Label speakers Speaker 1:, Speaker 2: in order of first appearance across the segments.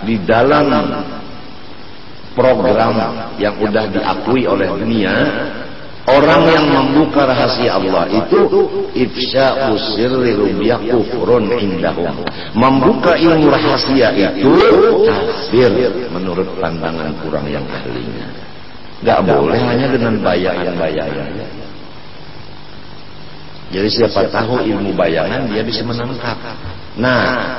Speaker 1: di dalam program yang udah diakui oleh dunia, orang yang membuka rahasia Allah itu ifsya'u sirri rubiya kufrun indahum. Membuka ilmu rahasia itu kafir menurut pandangan kurang yang ahlinya. Gak boleh hanya dengan bayangan-bayangan. Jadi siapa tahu ilmu bayangan dia bisa menangkap. Nah,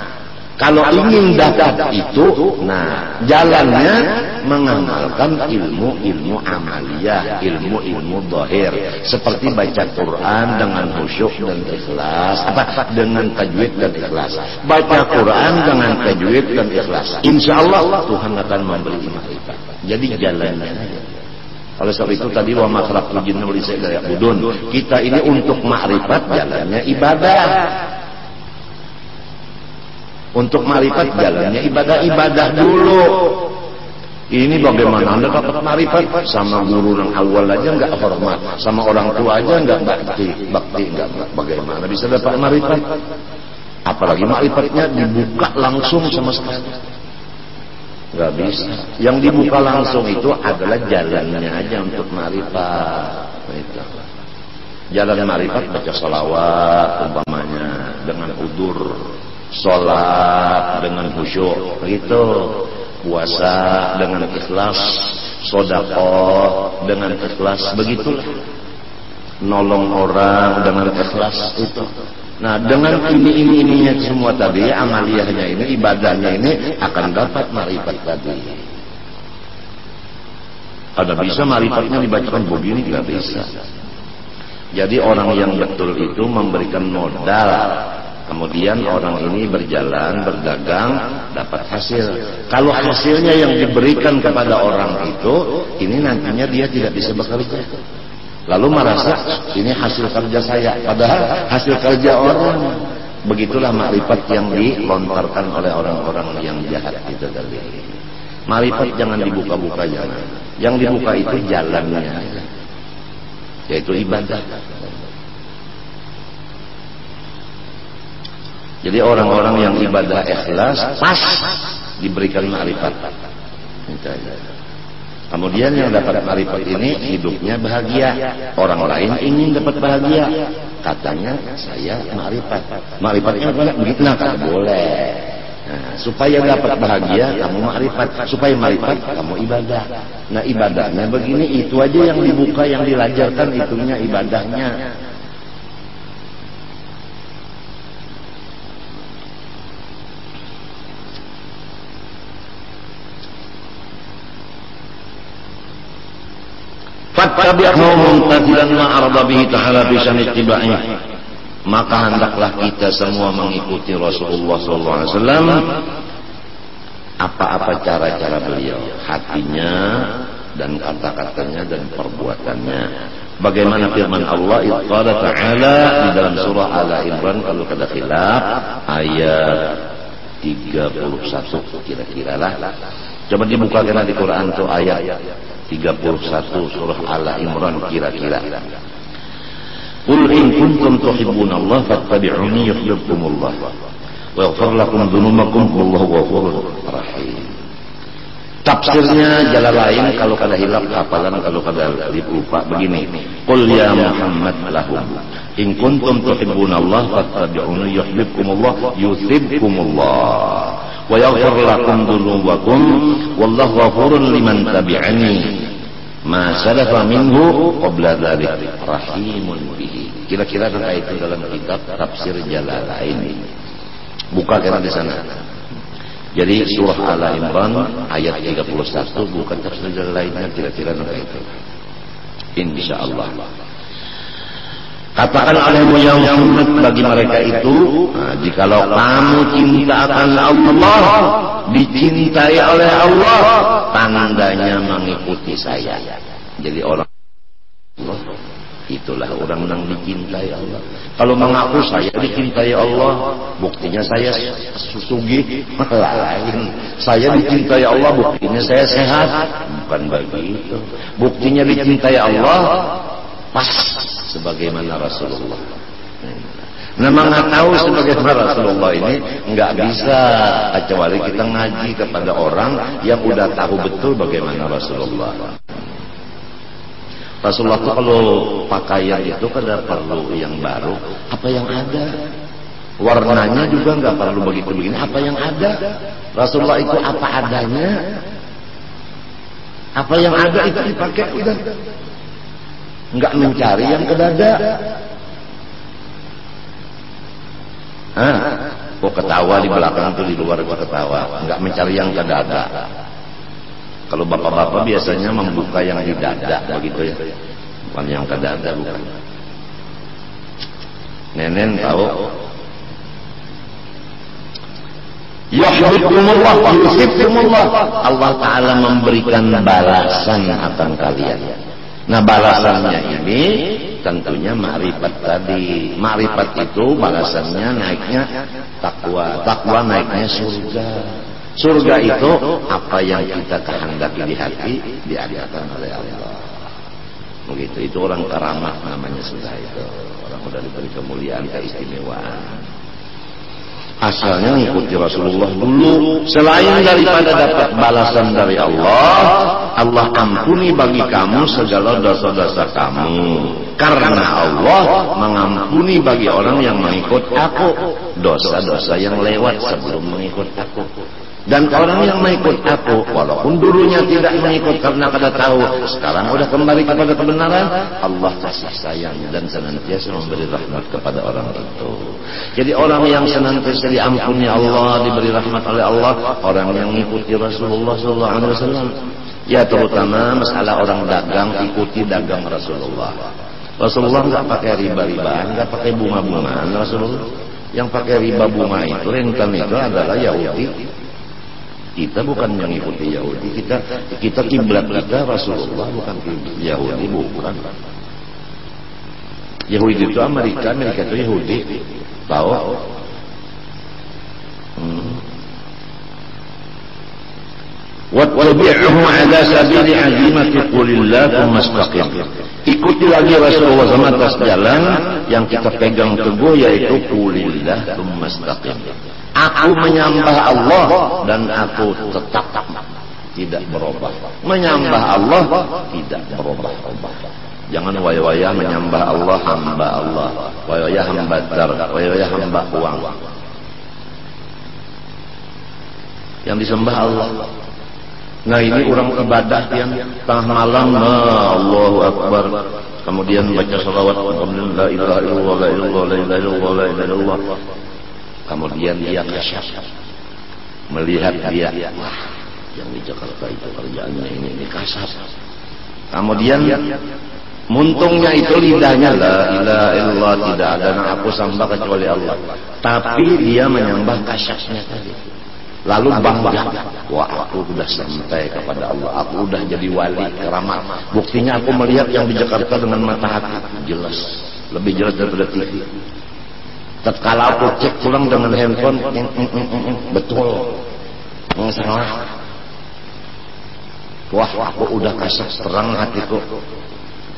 Speaker 1: kalau ingin dapat itu, nah jalannya mengamalkan ilmu-ilmu amaliyah, ilmu-ilmu zahir, seperti baca Quran dengan khusyuk dan ikhlas, dengan tajwid dan ikhlas. Baca Quran dengan tajwid dan ikhlas. Insya Allah Tuhan akan memberi ma'rifat. Jadi jalannya aja. Oleh sebab itu tadi wa ma khalaqtul jinna wal insa illa liya'budun. Kita ini untuk ma'rifat jalannya ibadah. Untuk ma'rifat jalannya ibadah dulu. Ini bagaimana Anda dapat ma'rifat? Sama guru yang awal aja enggak hormat, sama orang tua aja enggak bakti enggak. Bagaimana bisa dapat ma'rifat? Apalagi ma'rifatnya dibuka langsung sama sekali. Enggak bisa. Yang dibuka langsung itu adalah jalannya aja untuk ma'rifat. Jalan ma'rifat baca salawat umpamanya dengan udur, sholat dengan khusyuk, begitu. Puasa dengan ikhlas, sedekah dengan ikhlas, begitulah. Nolong orang dengan ikhlas itu. Nah, dengan ini semua tadi, amaliyahnya ini, ibadahnya ini akan dapat ma'rifat tadi. Ada bisa ma'rifatnya dibacakan begini, tidak bisa. Jadi orang yang betul itu memberikan modal. Kemudian orang ini berjalan, berdagang, dapat hasil. Kalau hasilnya yang diberikan kepada orang itu, ini nantinya dia tidak bisa bekerja. Lalu merasa ini hasil kerja saya, padahal hasil kerja orang. Begitulah ma'rifat yang dilontarkan oleh orang-orang yang jahat itu tadi. Ma'rifat jangan dibuka-buka, jangan. Yang dibuka itu jalannya, yaitu ibadah. Jadi orang-orang yang ibadah ikhlas pas diberikan ma'rifat. Kemudian yang dapat ma'rifat ini hidupnya bahagia. Orang lain ingin dapat bahagia, katanya saya ma'rifat. Ma'rifatnya begitu, nah boleh. Nah, supaya dapat bahagia kamu ma'rifat, supaya ma'rifat kamu ibadah. Nah ibadahnya begini, itu aja yang dibuka, yang dilajarkan itunya ibadahnya. Fattabi'hu mumtathilan ma arada bihi ta'ala bi shan ittiba'i. Maka hendaklah kita semua mengikuti Rasulullah SAW apa-apa cara-cara beliau, hatinya dan kata-katanya dan perbuatannya. Bagaimana firman Allah qala ta'ala di dalam surah Al-Imran, kalau kada khilaf ayat 31 kira-kira lah. Coba dibukakan di Quran tuh ayat 31 surah Al-Imran kira-kira. Qul in kuntum tuhibbunallah fattabi'uni yuhibbukumullah wa yaghfir lakum dzunubakum wallahu ghafurur rahim. Tafsirnya Jalalain kalau kada hilaf hafalan, kalau kada lupa begini. Qul ya Muhammad lahum in kuntum tuhibbunallah fattabi'uni yuhibbukumullah yuhibbukumullah wa yaghfir lakum dzunubakum wallahu ghafurun liman tabi'ani ma salafa minhu qabla dzalik rahimun bihi. Kira-kira tentang itu dalam kitab tafsir Jalalain. Buka karena di sana. Jadi surah Al-Imran ayat 31 bukan tafsir Jalalainnya, kira-kira tentang itu. Insyaallah. Katakan olehmu ya Muhammad bagi mereka itu, nah, jikalau kamu cinta akan Allah, dicintai oleh Allah, tandanya mengikuti saya. Jadi orang Allah, itulah orang yang dicintai Allah. Kalau mengaku saya dicintai Allah, buktinya saya sugih, lain. Saya dicintai Allah, buktinya saya sehat, bukan begitu. Buktinya dicintai Allah pas sebagaimana Rasulullah. Nah, mengetahui sebagai Rasulullah ini nggak bisa kecuali kita ngaji kepada orang yang udah tahu betul bagaimana Rasulullah. Rasulullah itu kalau pakaian itu kada perlu yang baru, apa yang ada. Warnanya juga nggak perlu begitu begini, apa yang ada. Rasulullah itu apa adanya, apa yang ada itu dipakai udah. Nggak mencari yang kedada. Kok ketawa di belakang tuh, di luar kok ketawa, nggak mencari yang kedada. Kalau bapak-bapak biasanya membuka yang di dada begitu ya, bukan yang kedada, bukan. Nenen tahu. Yuhibbukumullah wa yuhibbukumullah. Allah Ta'ala memberikan balasan akan kalian. Nah, balasannya ini tentunya ma'rifat tadi. Ma'rifat itu balasannya naiknya takwa. Takwa naiknya surga. Surga itu apa yang kita kehendaki di hati diadakan oleh Allah. Begitu, itu orang karamat namanya sudah itu. Orang udah diberi kemuliaan, keistimewaan. Asalnya mengikuti Rasulullah dulu. Selain daripada dapat balasan dari Allah, Allah ampuni bagi kamu segala dosa-dosa kamu. Karena Allah mengampuni bagi orang yang mengikut aku dosa-dosa yang lewat sebelum mengikut aku. Dan orang yang mengikut aku, walaupun dulunya tidak mengikut karena kada tahu, sekarang udah kembali kepada kebenaran, Allah kasih sayang dan senantiasa memberi rahmat kepada orang itu. Jadi orang yang senantiasa diampuni Allah, diberi rahmat oleh Allah, orang yang mengikuti Rasulullah SAW. Ya, terutama masalah orang dagang, ikuti dagang Rasulullah. Rasulullah nggak pakai riba-ribaan, nggak pakai bunga-bungaan. Rasulullah yang pakai riba bunga itu, rentan itu adalah Yahudi. Kita bukan mengikuti Yahudi, kita kiblat kita Rasulullah, bukan Yahudi, bukan. Yahudi itu Amerika itu Yahudi, tahu? Wattabi'uhu ala sabili azimati qulillah tsumma istaqim. Ikuti lagi Rasulullah sama atas jalan yang kita pegang teguh, yaitu qulillah tsumma istaqim. Aku menyembah Allah dan aku tetap tidak berubah. Menyembah Allah tidak berubah-ubah. Jangan waya-waya menyembah Allah, hamba Allah, waya-waya hamba dar, waya-waya hamba uang. Yang disembah Allah. Nah, ini orang ibadah yang tengah malam, Allahu Akbar, kemudian baca salawat, kemudian la ilaha illallah, la ilaha illallah, la ilaha illallah, la ilaha illallah. Kemudian dia kasyaf, melihat dia, wah, yang di Jakarta itu kerjaannya ini kasyaf. Kemudian muntungnya itu lidahnya, la ilaha illallah, tidak ada yang aku sembah kecuali Allah. Tapi dia menyembah kasyafnya tadi. Lalu bangga, wah, aku sudah sampai kepada Allah, aku sudah jadi wali keramat. Buktinya aku melihat yang di Jakarta dengan mata hati, jelas, lebih jelas daripada TV. Tatkala aku cek pulang dengan handphone, betul, salah. Wah, aku udah kasih terang hatiku.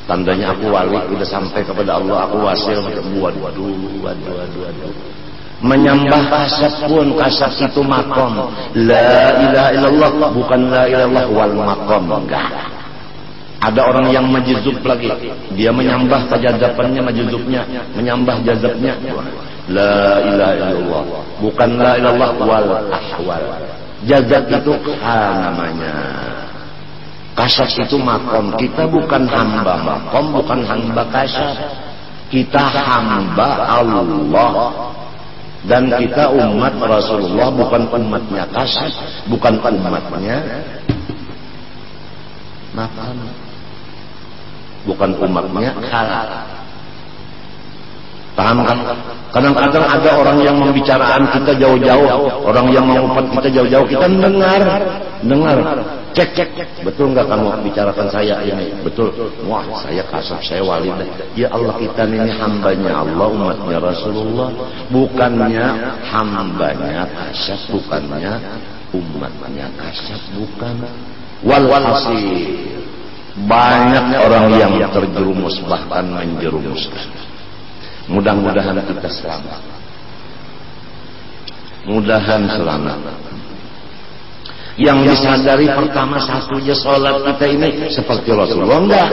Speaker 1: Tandanya aku wali, udah sampai kepada Allah, aku wasil. Waduh. Menyembah kasat pun, kasat itu makom. La ilaha illallah, bukan la ilaha illallah wal makom. Enggak. Ada orang yang majuzub lagi, dia menyembah tajadapannya, majuzubnya, menyembah jazabnya. La ilaha illallah, bukan la ilaha illallah wal ahwal. Jazab itu namanya. Kasat itu makom. Kita bukan hamba makom, bukan hamba kasat. Kita hamba Allah. Dan kita umat Rasulullah, bukan umatnya kasat, bukan umatnya makom, bukan umatnya halal. Paham kan? Kadang-kadang ada orang yang membicarakan kita jauh-jauh, orang yang mengupat kita jauh-jauh, kita dengar, cek, betul nggak kamu bicarakan saya ini? Betul. Wah, saya kasar, saya wali. Ya Allah, kita ini hambanya Allah, umatnya Rasulullah, bukannya hambanya kasar, bukannya umatnya kasar, bukan. Walhasil banyak orang yang terjerumus, bahkan menjerumuskan. Mudah-mudahan kita selamat. Mudahan selamat. Yang disadari pertama satunya sholat kita ini seperti Rasulullah enggak?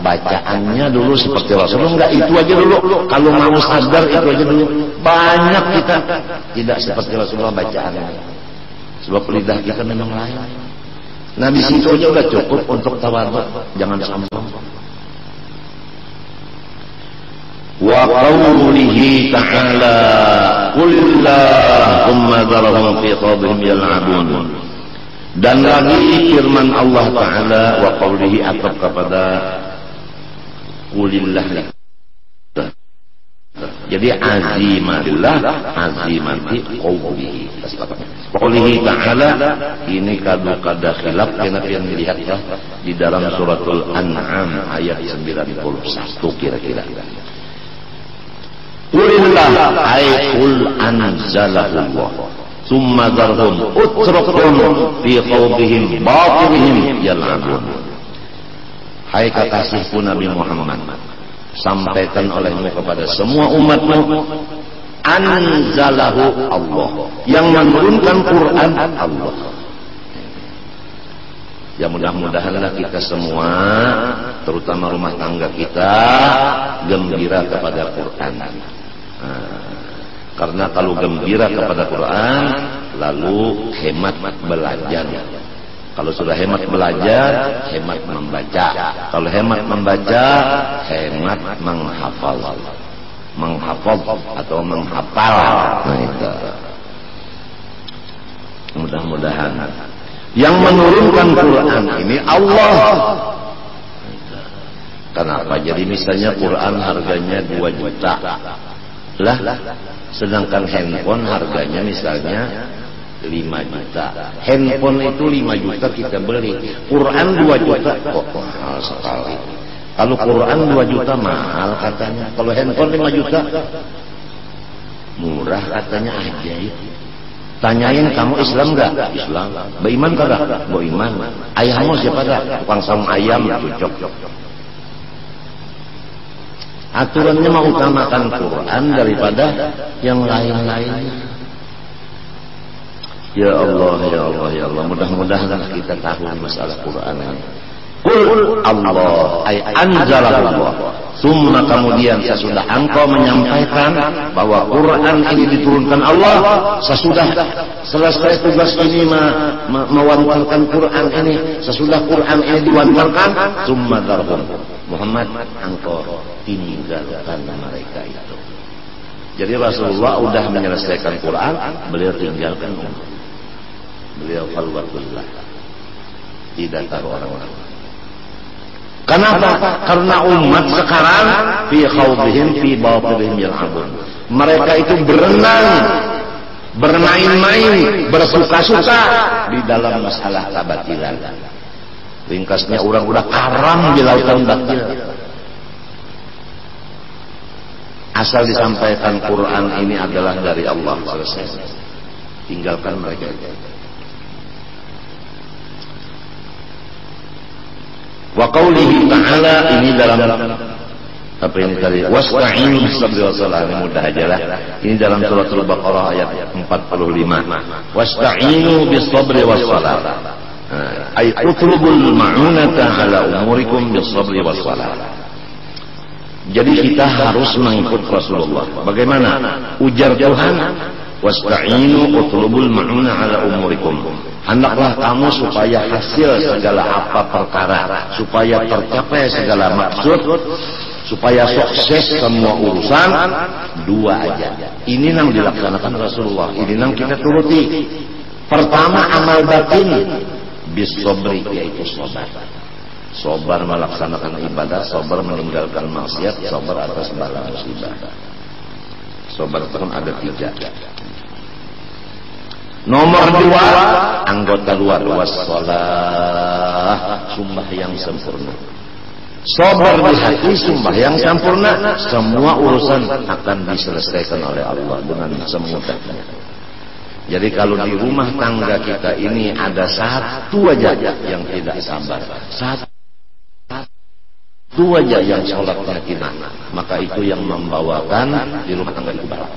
Speaker 1: Bacaannya dulu seperti Rasulullah enggak? Itu aja dulu. Kalau mau sadar itu aja dulu. Banyak kita tidak seperti Rasulullah bacaannya. Sebab lidah kita memang lain. Nah di situ aja udah cukup untuk tawadhu. Jangan sombong. Wa qawlihi ta'ala qul illahumma dharhum fi qawlihim yal'abun. Dan lagi firman Allah Ta'ala wa qawlihi atap kepada qulillah. Jadi azimatillah azimati qawlihi. Qawlihi Ta'ala ini kada khilaf karena yang dilihatlah di dalam suratul An'am ayat 91 kira-kira. Qulillah ay qul anzalahu Summa darhum utrukum fi khawdihim batilihim yal'abun. Hai kekasihku Nabi Muhammad, sampaikan olehmu kepada semua umatmu, anzalahu Allah, yang menurunkan Quran Allah. Ya mudah-mudahanlah kita semua, terutama rumah tangga kita, gembira kepada Quran. Karena kalau gembira kepada Quran, lalu hemat belajar. Kalau sudah hemat belajar, hemat membaca. Kalau hemat membaca, hemat menghafal. Menghafal atau menghafal. Nah itu. Mudah-mudahan. Yang menurunkan Quran ini Allah. Kenapa? Jadi misalnya Quran harganya 2 juta. Lah, sedangkan handphone harganya misalnya 5 juta. Handphone itu 5 juta kita beli. Quran 2 juta kok mahal sekali. Kalau Quran 2 juta mahal katanya. Kalau handphone 5 juta murah katanya, ajaib. Tanyain kamu Islam enggak? Islam. Beriman kagak? Beriman. Ayahmu siapa dah? Tukang sarung ayam cocok. Aturannya mengutamakan Quran daripada yang lain-lainnya. Ya Allah, ya Allah, ya Allah. Mudah-mudahan kita tahu masalah Quran ini. Qul Allah ay anzalallah. Summa kemudian sesudah engkau menyampaikan bahwa Quran ini diturunkan Allah, sesudah selesai tugas ini mewantarkan Quran ini, sesudah Quran ini diwantarkan, summa darhum Muhammad engkau tinggalkan mereka itu. Jadi Rasulullah sudah menyelesaikan Quran, beliau tinggalkan umat. Beliau khalwatullah, tidak tahu orang-orang. Kenapa? Karena umat sekarang fi khawdihim fi batilihim yal'abun. Mereka itu berenang, bermain-main, bersuka-suka di dalam masalah kebatilan. Ringkasnya orang udah karam di lautan batil. Asal disampaikan Quran ini adalah dari Allah, selesai. Tinggalkan mereka. Wa qawlihi ta'ala, ini dalam apa ini tadi? Wasta'inu bis-sabri was-salah, mudah ajalah. Ini dalam surat Al-Baqarah ayat 45. Wasta'inu bis-sabri was-salah. Ay utlubul ma'unata ala umurikum bis-sabri was-salah. Jadi kita harus mengikut Rasulullah. Bagaimana? Ujar Tuhan, wasta'inu utlubul ma'una ala umurikum. Hendaklah kamu supaya hasil segala apa perkara, supaya tercapai segala maksud, supaya sukses semua urusan, 2 aja. Ini yang dilaksanakan Rasulullah, ini yang kita turuti. Pertama amal batin, bis-sabri, yaitu sabar. Sabar melaksanakan ibadah, sabar meninggalkan maksiat, sabar atas bala musibah. Sabar itu kan ada 3. Nomor 2, anggota luar, wassalah, sumpah yang sempurna. Sabar di hati, sumpah yang sempurna, semua urusan akan diselesaikan oleh Allah dengan semudahnya. Jadi kalau di rumah tangga kita ini ada 1 aja yang tidak sabar, 1 Satu aja yang sholatnya kita, maka itu yang membawakan di rumah tangga itu balak.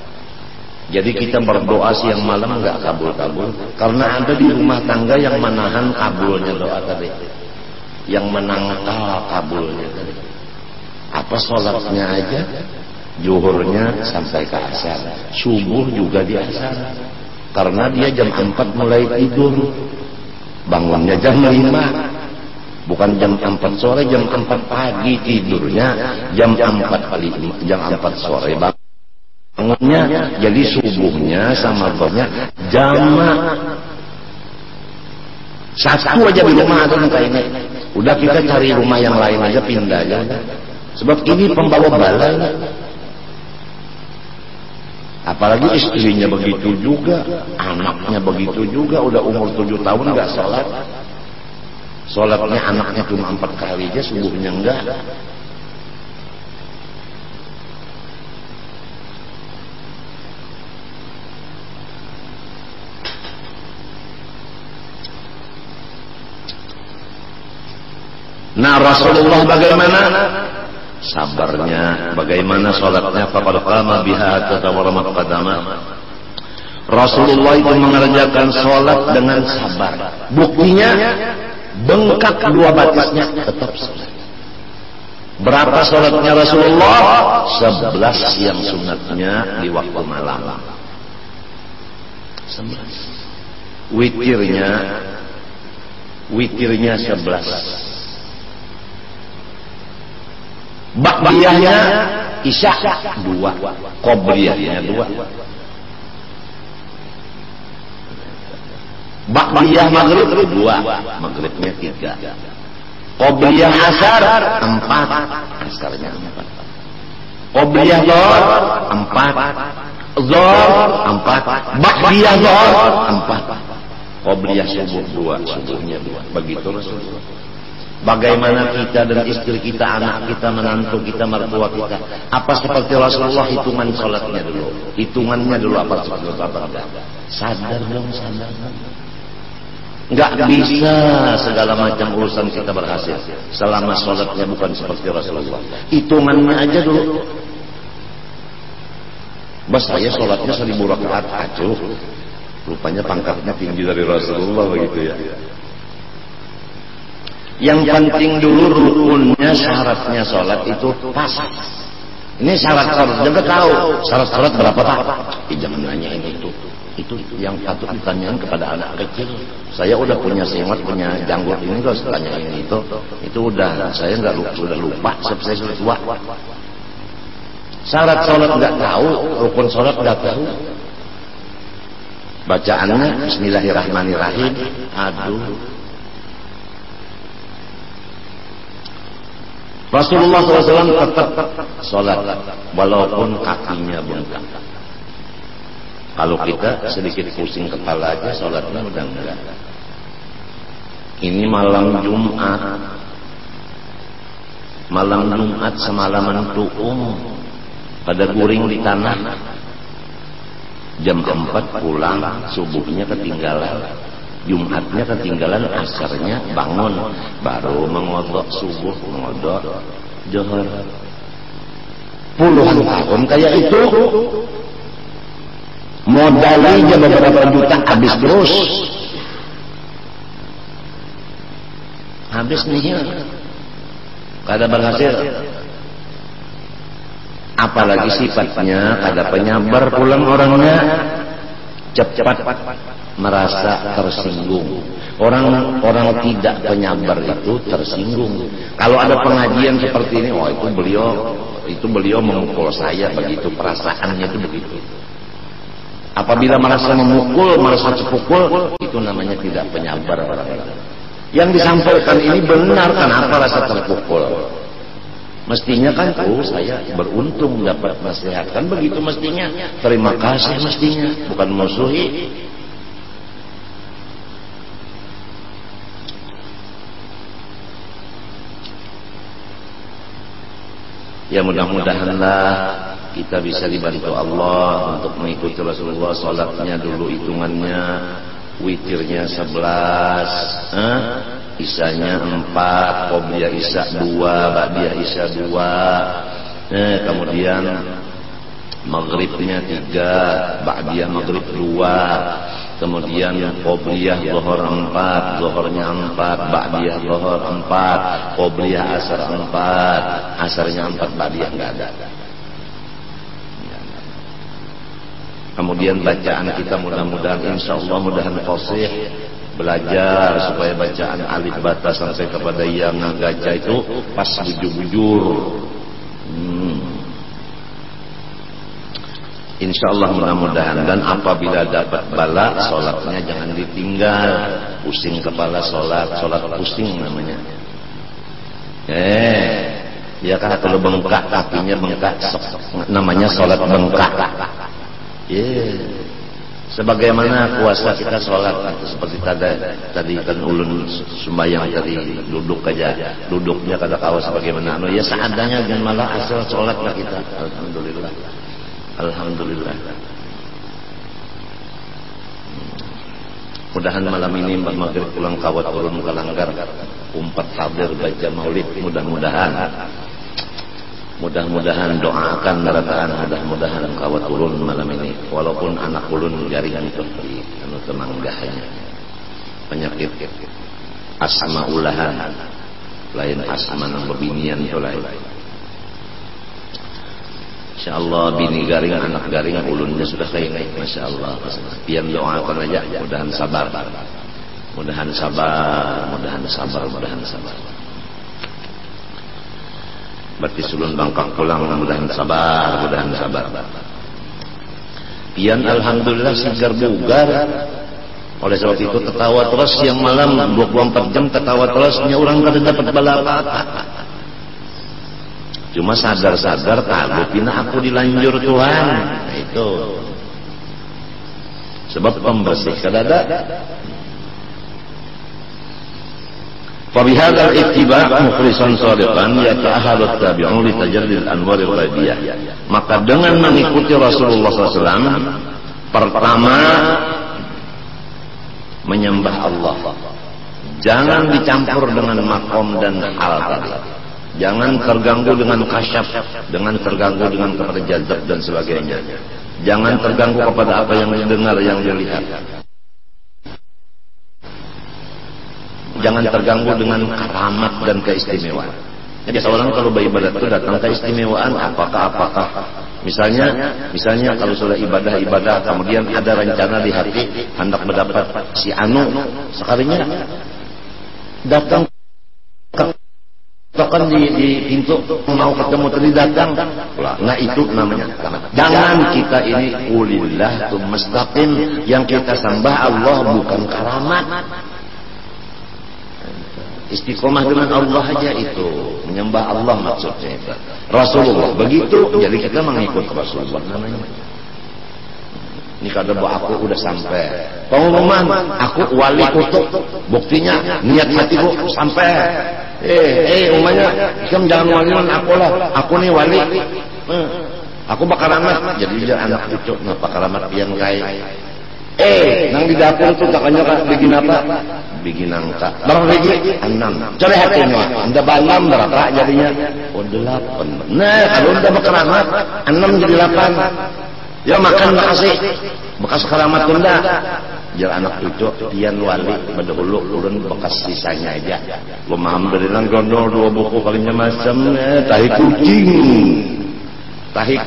Speaker 1: Jadi kita berdoa siang malam nggak kabul-kabul karena ada di rumah tangga yang menahan kabulnya doa tadi, yang menangkal kabulnya tadi. Apa sholatnya aja, zuhurnya sampai ke asar, subuh juga di asar, karena dia jam 4 mulai tidur, bangunnya jam 5, bukan jam 4 sore, jam 4 pagi tidurnya, jam 4 sore bangunnya, jadi subuhnya sama zuhurnya jamak. Satu aja di rumah ada kayak ini, udah kita cari rumah yang lain aja, pindah aja. Sebab ini pembawa bala. Apalagi istrinya begitu juga, anaknya begitu juga, udah umur 7 tahun nggak sholat. Sholatnya anaknya cuma 4 kali aja, subuhnya enggak. Nah, Rasulullah bagaimana? Sabarnya, bagaimana sholatnya? Faqad qama biha tatawarrama qadama. Rasulullah itu mengerjakan sholat dengan sabar. Buktinya bengkak dua batisnya tetap sholat. Berapa sholatnya Rasulullah? 11 yang sunatnya di waktu malam. 11. Witirnya 11. Ba'diyahnya isya 2, qobliyahnya 2. Ba'diyah maghrib 2, maghribnya 3. Qobliyah asar 4, asarnya 4. Qobliyah zuhur 4, zuhur 4, ba'diyah zuhur 4. Qobliyah subuh 2, subuhnya 2. Begitu Rasulullah. Bagaimana kita dan istri kita, anak kita, menantu kita, mertua kita? Apa seperti Rasulullah hitungan sholatnya dulu? Hitungannya dulu apa seperti apa? Sadar dong, sadar. Nggak bisa segala macam urusan kita berhasil selama sholatnya bukan seperti Rasulullah. Hitungannya aja dulu. Bas saya sholatnya 1000 rakaat, acuh. Rupanya pangkatnya tinggi dari Rasulullah begitu ya. Yang penting dulu rukunnya, syaratnya sholat itu pas. Ini syarat-syarat, jangan tahu syarat-syarat berapa Pak? Jangan nanyain itu. Itu yang patut ditanyakan kepada anak kecil. Saya udah punya semat, punya janggut ini, kalau tanyain itu udah saya udah lupa. Saya sudah tua. Syarat sholat nggak tahu, rukun sholat nggak tahu. Bacaannya Bismillahirrahmanirrahim. Aduh. Rasulullah SAW tetap sholat walaupun kakinya bengkak. Kalau kita sedikit pusing kepala aja sholatnya udah enggak. Ini malam Jumat, semalaman tuung pada guring di tanah. Jam 4 pulang, subuhnya ketinggalan. Jumatnya ketinggalan, asarnya bangun, baru mengodok subuh, mengodok zuhur. Puluhan tahun kayak itu, modalnya beberapa juta habis terus, habis nih, kada berhasil. Apalagi sifatnya kada penyabar, pulang orangnya cepat merasa tersinggung. Orang tidak penyabar itu tersinggung. Kalau ada pengajian seperti ini, itu beliau memukul saya, begitu perasaannya itu begitu. Apabila merasa memukul, merasa terpukul, itu namanya tidak penyabar orang-orang. Yang disampaikan ini benar, kenapa rasa terpukul? Mestinya kan, saya beruntung dapat nasihat, kan begitu mestinya. Terima kasih mestinya, bukan musuhi. Ya mudah-mudahanlah kita bisa dibantu Allah untuk mengikuti Rasulullah. Sholatnya dulu hitungannya, witirnya 11, Isanya 4, qobliyah isya 2, ba'diyah isya 2. Kemudian maghribnya 3, ba'diyah maghrib 2. Kemudian qobliyah zuhur 4, zuhurnya 4, ba'diyah zuhur 4, qobliyah asar 4, asarnya 4, ba'diyah enggak ada. Kemudian bacaan kita mudah-mudahan insyaallah mudahan fasih, belajar supaya bacaan alif bata sampai kepada yang gajah itu pas bujur-bujur. Insyaallah mudah-mudahan. Dan apabila dapat bala, sholatnya jangan ditinggal. Pusing kepala sholat pusing namanya. Ya kan, kalau bengkak kakinya bengkak namanya sholat bengkak. Sebagaimana kuasa kita sholat seperti tadi kan ulun sembahyang tadi duduk aja, duduknya kada kawas bagaimana ya seadanya dan malah asal sholatlah kita. Alhamdulillah, alhamdulillah. Mudahan malam ini Mbak Maghrib pulang kawat turun ke langgar, umpat hadir baca maulid, mudah-mudahan doakan nerataan, mudah-mudahan kawat turun malam ini, walaupun anak ulun jaringan itu di temanggahnya penyakit asma ulahan lain asma nang bebinian itu lain. Insyaallah bini garing anak garing ulunnya sudah kayak masyaallah. Pian doakan aja, mudahan sabar. Berarti sulun bangkang pulang, mudahan sabar. Pian alhamdulillah segar bugar. Oleh sebab itu tertawa terus yang malam 24 jam tertawa terusnya orang kada dapat bala apa-apa. Cuma sadar-sadar pina aku dilanjur Tuhan. Nah, itu. Sebab pembersih kada ada. Fabihadal ittiba' mukhlisan shadiqan yata'ahhalu at-tabi'un li tajallil anwar al-ghaibiyah. Maka dengan mengikuti Rasulullah SAW, pertama menyembah Allah. Jangan dicampur dengan makom dan hal tadi. Jangan terganggu dengan kasyaf, dengan terganggu dengan kepada jazab dan sebagainya. Jangan terganggu kepada apa yang didengar, yang dilihat. Jangan terganggu dengan karamat dan keistimewaan. Jadi seorang kalau beribadat itu datang keistimewaan apakah misalnya kalau sudah ibadah kemudian ada rencana di hati hendak mendapat si anu sekalinya datang tokan di pintu mau ketemu tadi datang. Nah itu namanya karamat. Jangan kita ini ulillah mustaqim, yang kita sembah Allah bukan karamat. Istiqomah dengan Allah aja itu, menyembah Allah maksudnya itu. Rasulullah begitu, jadi kita mengikut Rasulullah namanya. Ini kada aku udah sampai pengumuman aku wali kutub, buktinya niat hatiku sampai. Umumnya kamu jangan walian aku lah, aku nih wali. Aku bakaramat, jadi dia anak cucu, nah bakaramat pian kai. Nang di dapur tuh takanya bikin apa? Bikin angka berapa biji? 6. Coba hatinya anda balam berapa jadinya? 8. Nah kalau anda berkeramat 6 jadi 8. Ya makan makasih bekas keramat anda jar anak cucu pian wali berdahulu turun bekas sisanya aja. Alhamdulillah gondol 2 buku kalinya macam tahi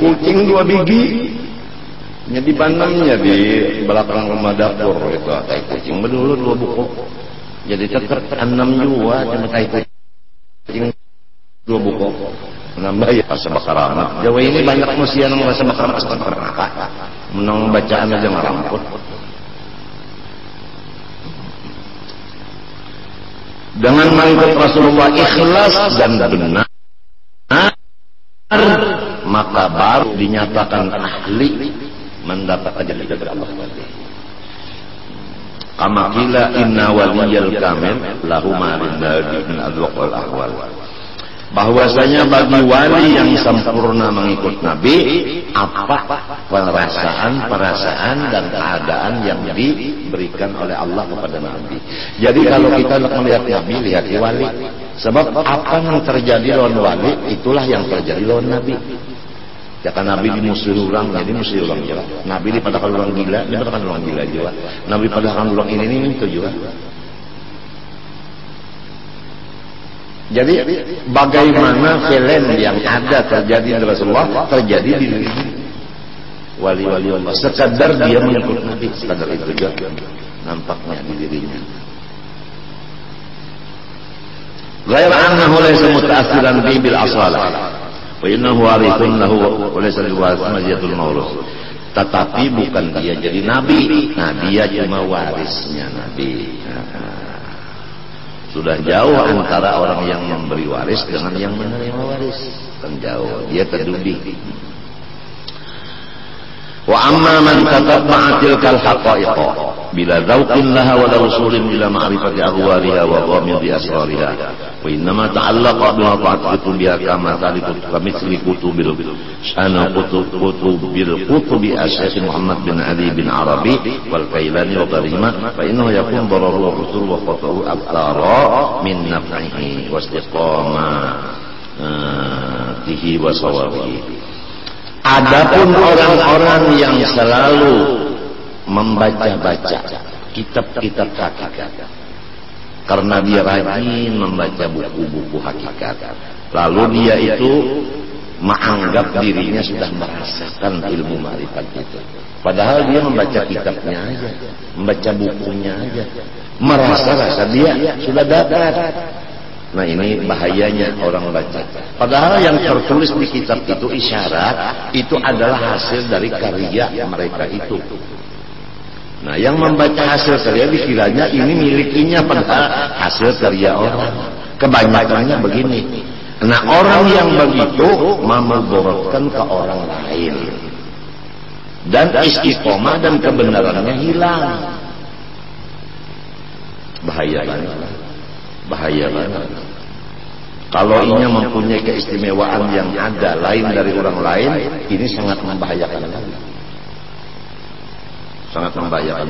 Speaker 1: kucing 2 biji. Di banamnya di belakang rumah dapur itu tai kucing berdulu 2 buku. Jadi tetap 6 juga cuma tai kucing 2 buku. Menambah ya rasa bakaramat. Jawa ini banyak manusia yang merasa bakaramat sekarang menang bacaan aja ngaramput. Dengan mengikut Rasulullah ikhlas dan benar, maka baru dinyatakan ahli mendapat ajal dari Allah Taala. Kama qila inna waliyal kamil lahu ma min adwaq wal ahwal. bahwasanya bagi wali yang sempurna mengikut Nabi, apa perasaan dan keadaan yang diberikan oleh Allah kepada Nabi. Jadi kalau kita melihat Nabi, lihat wali. Sebab apa yang terjadi lawan wali, itulah yang terjadi lawan Nabi. Ya kan Nabi dimusuhi orang, jadi musuhi orang juga. Nabi dipadakan orang gila, dipadakan orang gila juga. Nabi padakan orang ini itu juga. Jadi bagaimana film yang ada terjadi di Rasulullah terjadi di diri wali-wali Allah. Sekadar dia mengikut Nabi, sekadar itu juga nampaknya di dirinya. Ghair annahu laysa muta'assiran bi bil asalah. Wa innahu warithun lahu wa laysa liwarith majiatul maurus. Tetapi bukan dia jadi nabi. Nah, dia cuma warisnya Nabi. Sudah jauh antara orang yang memberi waris dengan yang menerima waris. Kan jauh, dia terduduk. Wa amma man tatabba'a tilkal haqa'iq bila dzauqin laha wa rasulin bila ma'rifati ahwaliha wa ghamidi asrariha wa innama ta'allaqa biha ta'atubiha kama talikut kamitsli kutubil ana kutubi asy-Syaikh Muhammad bin Ali bin Arabi wal Kailani wa ghairihima fa innahu yakun dararu wa qusur wa qata'u abtara min naf'ihi wa istiqamatihi wa sawabihi. Adapun orang-orang yang selalu membaca-baca kitab-kitab hakikat karena dia rajin membaca buku-buku hakikat, lalu dia itu menganggap dirinya sudah merasakan ilmu ma'rifat itu, padahal dia membaca kitabnya aja, membaca bukunya aja, merasa-rasa dia sudah dapat. Nah, ini bahayanya orang baca. Padahal yang tertulis di kitab itu isyarat, itu adalah hasil dari karya mereka itu. Nah, yang membaca hasil karya dikiranya ini milikinya, padahal hasil karya orang. Kebanyakannya begini. Nah, orang yang begitu memudaratkan ke orang lain. Dan istiqomah dan kebenarannya hilang. Bahaya banget. Bahaya banget. Kalau ini mempunyai keistimewaan yang ada lain dari orang lain, ini sangat membahayakan. Sangat membahayakan.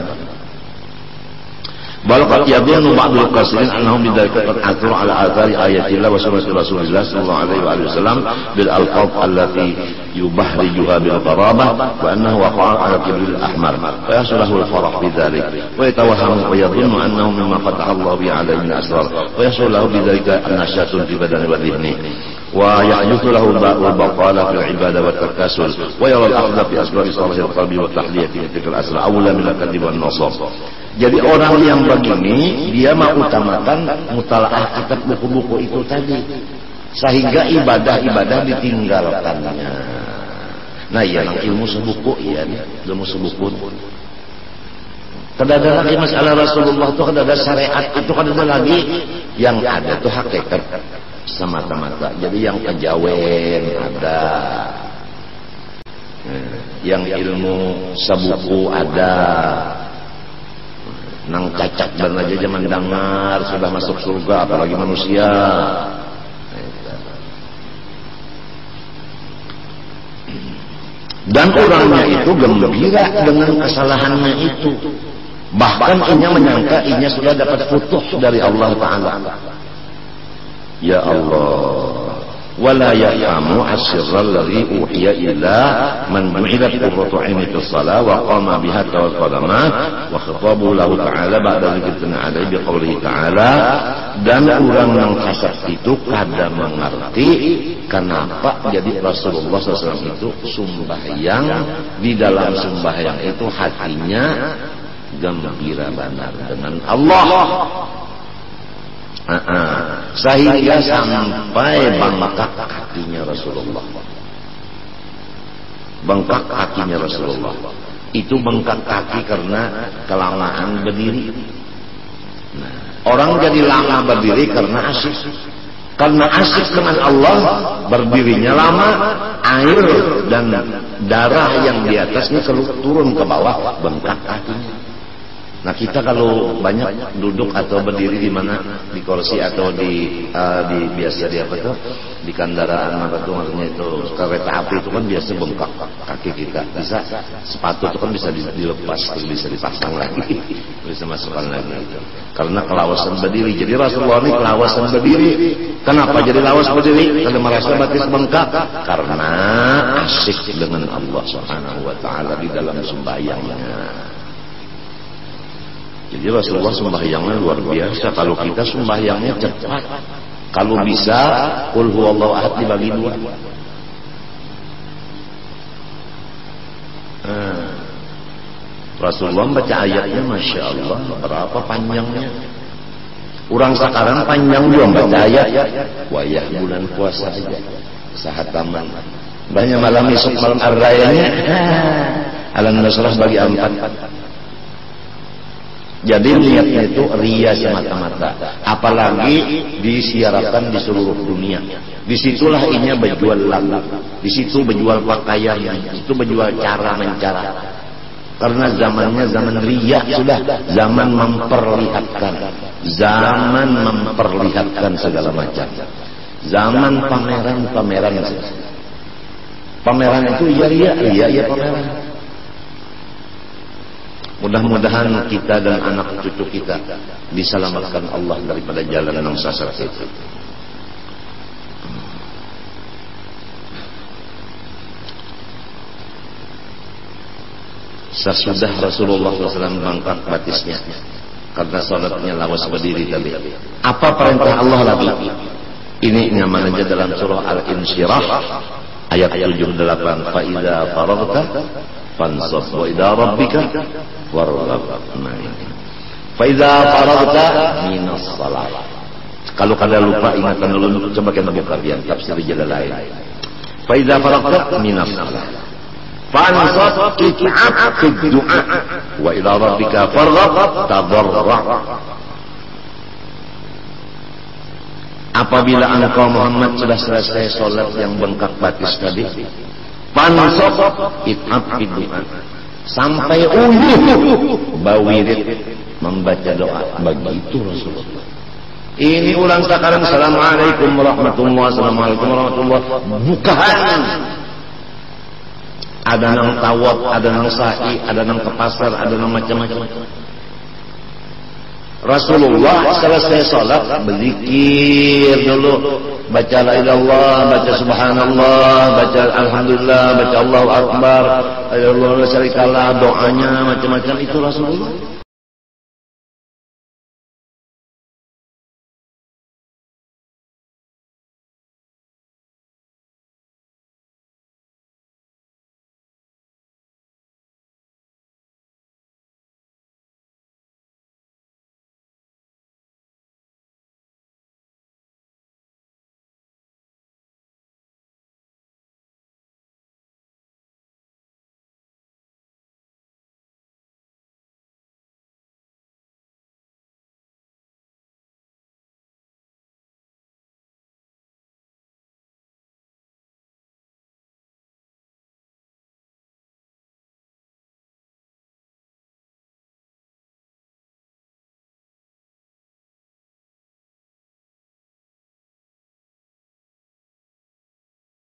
Speaker 1: Balaqad yadhunnu ba'dul qasirin annahum bidzalika qad atharu ala athari ayatillah wa sunnati Rasulillah sallallahu alaihi wasallam bil alqab allati yubahrijuha bil qarabah wa annahu waqa'a ala kibril ahmar fa yaslahu al farah bidzalik wa yatawahhamu wa yadhunnu annahu mimma fataha Allah bi alaihi min asrar wa yaslahu bidzalika annashatun fi badani wa dhihni wa ya'yuthu lahu ba'ul baqala fil ibadah wa takasul wa yara al akhdha fi asrar salih al qalbi wa tahliyati tilkal asrar awla min al kadhib wan nasab. Jadi orang yang begini dia mau utamakan mutalaah kitab buku-buku itu tadi, sehingga ibadah-ibadah ditinggalkannya. Nah, yang ilmu sebuku ya, ilmu sebuku. Kada ada lagi masalah Rasulullah itu, kada ada syariat itu, kada ada lagi. Yang ada itu hakikat semata-mata. Jadi yang kejawen ada, yang ilmu sebuku ada. Nang cacat dan aja zaman dengar sudah masuk surga, apalagi manusia. Dan orangnya itu gembira dengan kesalahannya itu, bahkan inya menyangka inya sudah dapat futuh dari Allah Ta'ala. Ya Allah, wala ya'lamu asirral ladzi uhiya ila man bu'idat qurratu 'aini fis shalah wa qama biha tawaqqadama wa khatabu lahu ta'ala ba'da dzikrina 'alaihi biqaulihi ta'ala. Dan orang yang kasar itu kada mengerti kenapa jadi Rasulullah SAW itu sembahyang, di dalam sembahyang itu hatinya gembira benar dengan Allah. Sehingga sampai bengkak kakinya Rasulullah. Bengkak kakinya Rasulullah. Itu bengkak kaki karena kelamaan berdiri. Nah, orang jadi lama berdiri karena asyik. Karena asyik dengan Allah, berdirinya lama, air dan darah yang di atasnya turun ke bawah, bengkak kakinya. Nah, kita kalau banyak duduk atau berdiri di mana, di kursi atau di biasa di apa tuh, di kendaraan apa tuh maksudnya itu kereta api itu kan biasa bengkak kaki kita, bisa sepatu itu kan bisa dilepas, bisa dipasang lagi, bisa masukkan lagi gitu. Karena kelawasan berdiri. Jadi Rasulullah ini kelawasan berdiri. Kenapa jadi lawas berdiri? Karena merasa batis bengkak, karena asyik dengan Allah Subhanahu wa taala di dalam sembahyangnya. Jadi Rasulullah sembahyangnya luar biasa. Kalau kita sembahyangnya cepat, kalau bisa qul huwallahu ahad dibagi dua. Rasulullah baca ayatnya Masya Allah berapa panjangnya. Orang sekarang panjang juga baca ayat. Wayah bulan puasa aja sahataman banyak malam esok malam ar-rayanya Alam Nasrah bagi 4. Jadi niatnya itu ria semata-mata, apalagi disiarkan di seluruh dunia. Disitulah inya berjual lagu, disitu berjual pakaian, disitu berjual cara mencara. Karena zamannya zaman ria sudah, zaman memperlihatkan segala macam. Zaman pameran. Pameran itu iya pameran. Mudah-mudahan kita dan anak cucu kita diselamatkan Allah daripada jalan yang sesat itu. Sesudah Rasulullah SAW mengangkat batisnya karena salatnya lawas berdiri tadi. Apa perintah Allah lagi? Ini nyaman aja dalam surah Al-Insyirah ayat 78. Fa idza faragta fansab wa ila rabbika warghab. Fa idza faragta minas shalah. Kalau kalian lupa ingatan dulu, coba kita buka biar tafsir Jalalain. Fa idza faragta minas shalah fansab it'ab fi du'a wa ila rabbika farghab tadarra. Apabila engkau Muhammad sudah selesai sholat yang bengkak batis tadi, fansab it'ab fi du'a, sampai ujung bawirid membaca doa. Begitu Rasulullah. Ini ulang sekarang. Assalamualaikum warahmatullahi wabarakatuh. Bukan. Ada nang tawaf, ada nang sa'i, ada nang ke pasar, ada nang macam-macam. Rasulullah selesai sholat berzikir dulu, baca la ilallah, baca subhanallah, baca alhamdulillah, baca Allahu akbar, Allah la syarikalah, doanya macam-macam itu Rasulullah.